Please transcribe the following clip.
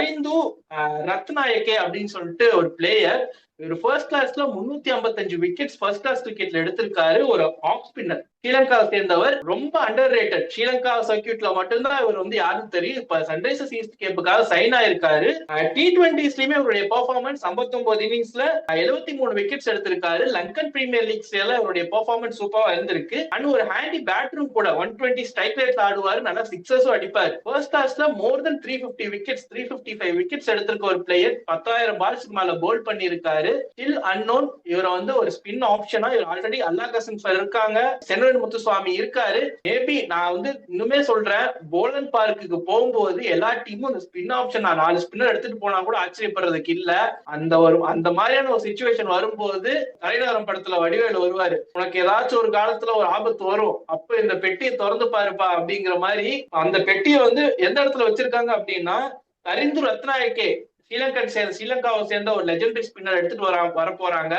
தரிந்து ரத்நாயகே அப்படின்னு சொல்லிட்டு ஒரு பிளேயர். இவர் ஃபர்ஸ்ட் கிளாஸ்ல 355 விக்கெட்ஸ் ஃபர்ஸ்ட் கிளாஸ் கிரிக்கெட்ல எடுத்திருக்காரு. ஒரு ஆஃப் ஸ்பின்னர், ஸ்ரீலங்காவை சேர்ந்தவர். ரொம்ப அண்டர் ரேட்டட். ஸ்ரீலங்கா சர்க்கியூட்ல மட்டும்தான் இவர் வந்து யாரும் தெரியும். இப்ப சன்ரைசர்ஸ் ஈஸ்ட் கேப்புக்காக சைன் ஆயிருக்காரு. T20ஸ்லயுமே இவருடைய பெர்ஃபார்மன்ஸ் 59 இன்னிங்ஸ்ல 73 விக்கெட்ஸ் எடுத்திருக்காரு. லங்கன் பிரீமியர் லீக்ஸ்ல இவருடைய பெர்ஃபார்மன்ஸ் சூப்பரா இருந்திருக்கு. அண்ட் ஒரு ஹேண்டி பேட்டரும் கூட. 120 ஸ்ட்ரைக் ரேட்ல ஆடுவாரு, நல்லா சிக்ஸர்ஸும் அடிப்பாரு. ஃபர்ஸ்ட் கிளாஸ்ல மோர் தென் 350 விக்கெட்ஸ் 355 விக்கெட்ஸ் எடுத்திருக்க ஒரு பிளேயர். 10,000 பால்ஸ்க்கு மேல போல் பண்ணிருக்காரு. Still unknown. இவரை வந்து ஒரு ஸ்பின் ஆப்ஷனா இவர் ஆல்ரெடி அல்லாஹ் இருக்காங்க, சென்வரன் முத்துசுவாமி இருக்காரு. மேபி நான் வந்து இன்னுமே சொல்றேன், போலன் பார்க்குக்கு போகும்போது எல்லா டீமும் இந்த ஸ்பின் ஆப்ஷன் 4 ஸ்பின்னர் எடுத்துட்டு போனா கூட ஆச்சரியப்படுறதுக்கு இல்ல. அந்த மாதிரியான ஒரு சிச்சுவேஷன் வரும்போது தலைநகரம் படத்துல வடிவேலு வருவாரு, உனக்கு ஏதாச்சும் ஒரு காலத்துல ஒரு ஆபத்து வரும், அப்ப இந்த பெட்டியை திறந்து பாருப்பா அப்படிங்கிற மாதிரி. அந்த பெட்டியை வந்து எந்த இடத்துல வச்சிருக்காங்க அப்படின்னா, தரிந்து ரத்நாயகே ஸ்ரீலங்காவை சேர்ந்த ஒரு லெஜெண்டரி ஸ்பின்னர் எடுத்துட்டு வர போறாங்க.